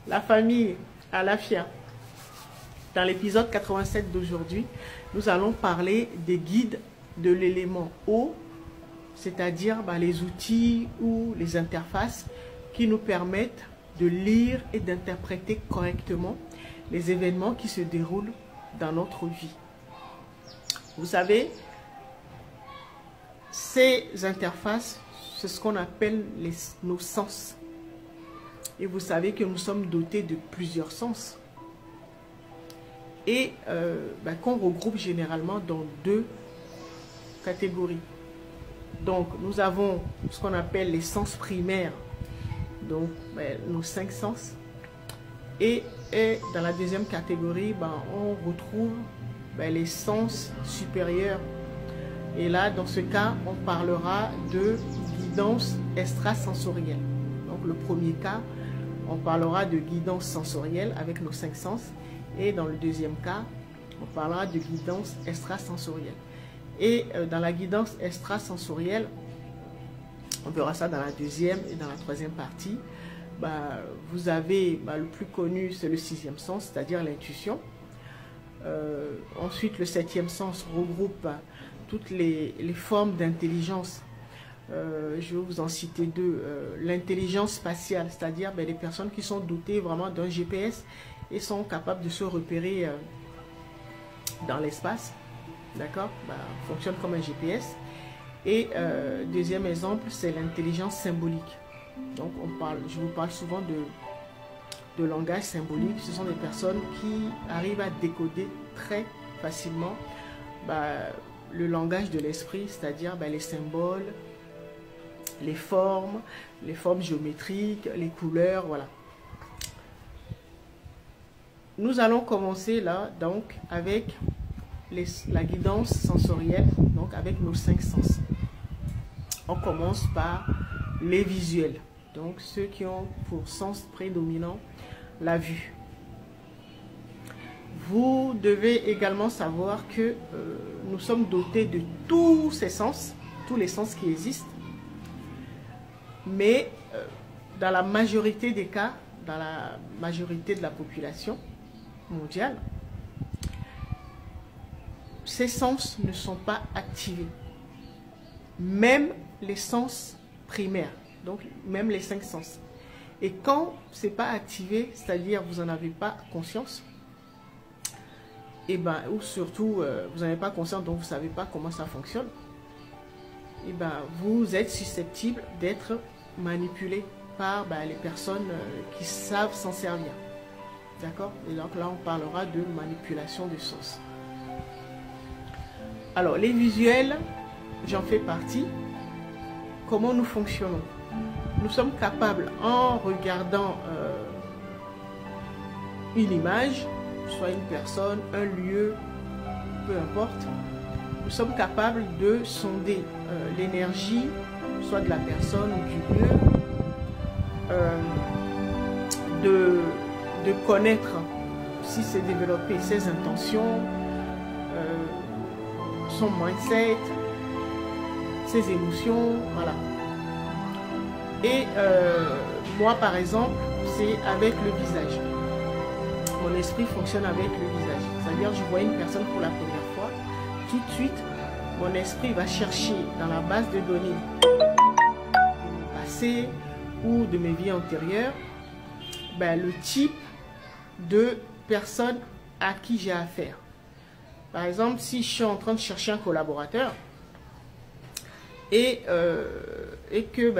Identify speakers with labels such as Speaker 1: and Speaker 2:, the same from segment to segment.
Speaker 1: La famille Alafia. Dans l'épisode 87 d'aujourd'hui, nous allons parler des guides de l'élément eau, c'est-à-dire les outils ou les interfaces qui nous permettent de lire et d'interpréter correctement les événements qui se déroulent dans notre vie. Vous savez, ces interfaces, c'est ce qu'on appelle nos sens. Et vous savez que nous sommes dotés de plusieurs sens. Et qu'on regroupe généralement dans deux catégories. Donc, nous avons ce qu'on appelle les sens primaires, donc nos 5 sens. Et dans la deuxième catégorie, on retrouve les sens supérieurs. Et là, dans ce cas, on parlera de guidance extrasensorielle. Donc, le premier cas, on parlera de guidance sensorielle avec nos 5 sens. Et dans le deuxième cas, on parlera de guidance extrasensorielle. Et dans la guidance extrasensorielle, on verra ça dans la deuxième et dans la troisième partie. Vous avez le plus connu, c'est le 6e sens, c'est-à-dire l'intuition. Ensuite, le 7e sens regroupe toutes les formes d'intelligence. Je vais vous en citer deux. L'intelligence spatiale, c'est-à-dire les personnes qui sont dotées vraiment d'un GPS et sont capables de se repérer dans l'espace. D'accord, fonctionne comme un GPS. Et deuxième exemple, c'est l'intelligence symbolique. Donc je vous parle souvent de langage symbolique. Ce sont des personnes qui arrivent à décoder très facilement le langage de l'esprit, c'est-à-dire les symboles, les formes géométriques, les couleurs, voilà. Nous allons commencer là, donc, avec la guidance sensorielle, donc avec nos 5 sens. On commence par les visuels, donc ceux qui ont pour sens prédominant la vue. Vous devez également savoir que nous sommes dotés de tous ces sens, tous les sens qui existent, mais dans la majorité des cas, dans la majorité de la population mondiale, ces sens ne sont pas activés. Même les sens primaires, donc même les 5 sens. Et quand ce n'est pas activé, c'est-à-dire vous n'en avez pas conscience, ou surtout vous n'avez pas conscience, donc vous ne savez pas comment ça fonctionne, vous êtes susceptible d'être manipulé par les personnes qui savent s'en servir. D'accord? Et donc là, on parlera de manipulation de sens. Alors, les visuels, j'en fais partie. Comment nous fonctionnons? Nous sommes capables, en regardant une image, soit une personne, un lieu, peu importe, nous sommes capables de sonder l'énergie, soit de la personne ou du lieu, de connaître si c'est développé ses intentions, son mindset, ses émotions, voilà. Et moi, par exemple, c'est avec le visage. Mon esprit fonctionne avec le visage. C'est-à-dire, je vois une personne pour la première fois, tout de suite, mon esprit va chercher dans la base de données de mon passé ou de mes vies antérieures, le type de personne à qui j'ai affaire. Par exemple, si je suis en train de chercher un collaborateur et que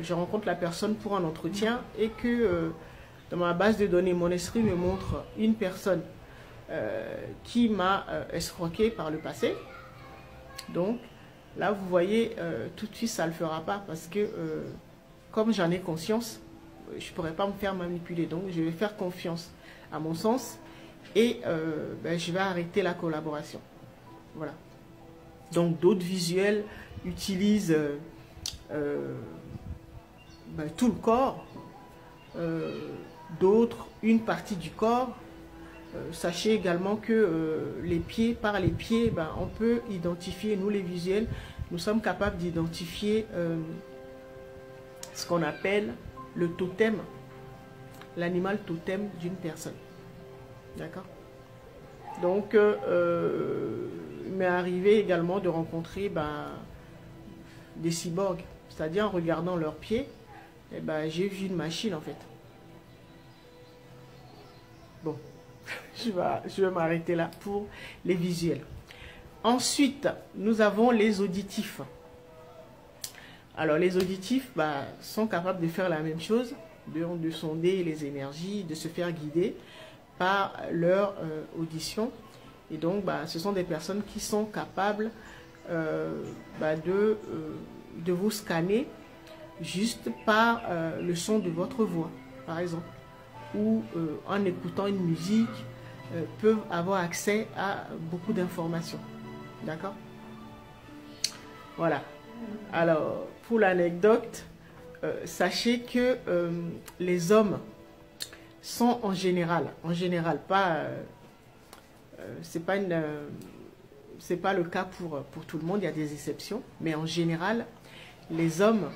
Speaker 1: je rencontre la personne pour un entretien et que dans ma base de données, mon esprit me montre une personne qui m'a escroqué par le passé. Donc là, vous voyez, tout de suite, ça ne le fera pas parce que comme j'en ai conscience, je ne pourrais pas me faire manipuler. Donc, je vais faire confiance à mon sens et je vais arrêter la collaboration. Voilà. Donc, d'autres visuels utilisent tout le corps, d'autres une partie du corps. Sachez également que les pieds, par les pieds, on peut identifier, nous les visuels, nous sommes capables d'identifier ce qu'on appelle le totem. l'animal totem d'une personne. D'accord? Donc, il m'est arrivé également de rencontrer des cyborgs. C'est-à-dire en regardant leurs pieds, j'ai vu une machine en fait. Bon, je vais m'arrêter là pour les visuels. Ensuite, nous avons les auditifs. Alors, les auditifs sont capables de faire la même chose, de sonder les énergies, de se faire guider par leur audition. Et donc, ce sont des personnes qui sont capables de vous scanner juste par le son de votre voix, par exemple. Ou en écoutant une musique, peuvent avoir accès à beaucoup d'informations. D'accord? Voilà. Alors, pour l'anecdote, sachez que les hommes sont en général pas... c'est pas le cas pour tout le monde, il y a des exceptions, mais en général, les hommes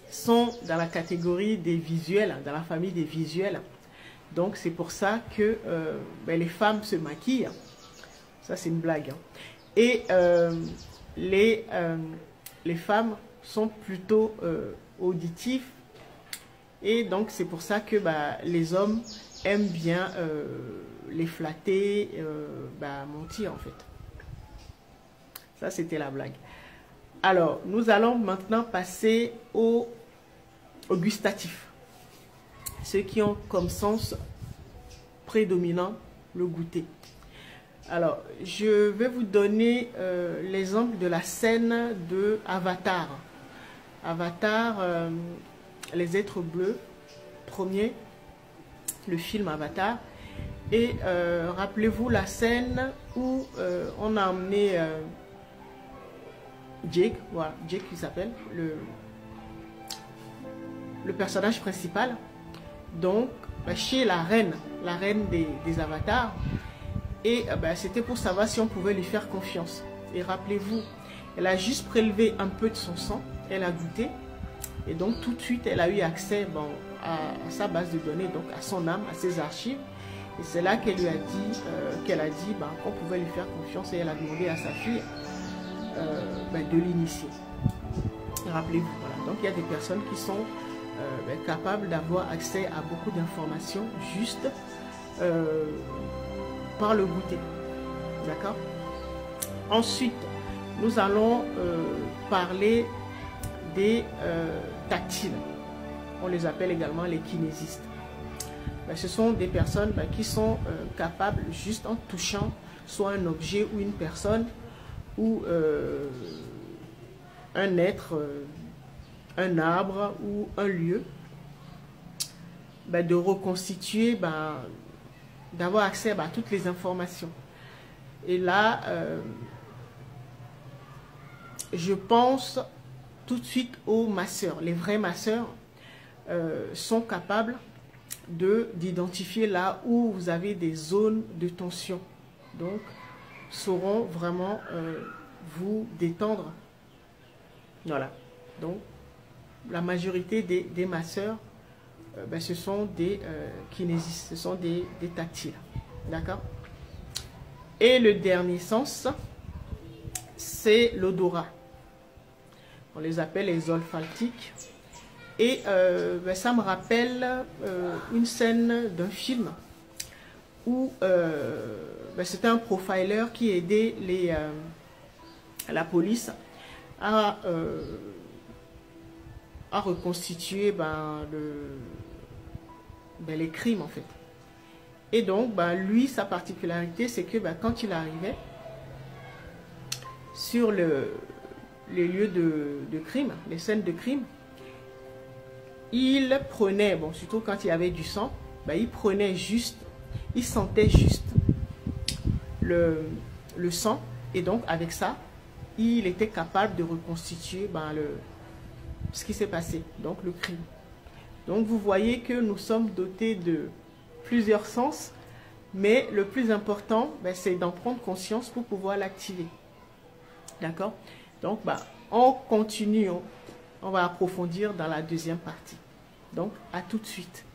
Speaker 1: sont dans la catégorie des visuels, dans la famille des visuels. Donc, c'est pour ça que les femmes se maquillent. Ça, c'est une blague. Hein. Et les femmes sont plutôt auditifs. Et donc, c'est pour ça que les hommes aiment bien les flatter, mentir en fait. Ça, c'était la blague. Alors, nous allons maintenant passer au gustatif. Ceux qui ont comme sens prédominant le goûter. Alors, je vais vous donner l'exemple de la scène de Avatar. Avatar, les êtres bleus, premier, le film Avatar. Et rappelez-vous la scène où on a emmené Jake, voilà, Jake qui s'appelle, le personnage principal. Donc, chez la reine des avatars. Et c'était pour savoir si on pouvait lui faire confiance. Et rappelez-vous, elle a juste prélevé un peu de son sang, elle a goûté. Et donc, tout de suite, elle a eu accès à sa base de données, donc à son âme, à ses archives. Et c'est là qu'elle lui a dit, qu'on pouvait lui faire confiance. Et elle a demandé à sa fille de l'initier. Rappelez-vous, voilà. Donc, il y a des personnes qui sont capables d'avoir accès à beaucoup d'informations juste par le goûter. D'accord? Ensuite, nous allons parler des tactiles. On les appelle également les kinésistes. Ce sont des personnes qui sont capables, juste en touchant soit un objet ou une personne ou un être, un arbre ou un lieu, de reconstituer, d'avoir accès à toutes les informations. Et là, je pense tout de suite aux masseurs. Les vrais masseurs sont capables d'identifier là où vous avez des zones de tension. Donc, sauront vraiment vous détendre. Voilà. Donc, la majorité des masseurs, ce sont des kinésistes, ce sont des tactiles. D'accord? Et le dernier sens, c'est l'odorat. On les appelle les olfactiques. Et ça me rappelle une scène d'un film où c'était un profiler qui aidait la police à reconstituer les crimes en fait. Et donc lui, sa particularité, c'est que quand il arrivait sur les lieux de crime, les scènes de crime, il prenait, surtout quand il y avait du sang, il prenait juste, il sentait juste le sang, et donc avec ça, il était capable de reconstituer ce qui s'est passé, donc le crime. Donc vous voyez que nous sommes dotés de plusieurs sens, mais le plus important, c'est d'en prendre conscience pour pouvoir l'activer. D'accord? Donc, on continue, on va approfondir dans la deuxième partie. Donc, à tout de suite.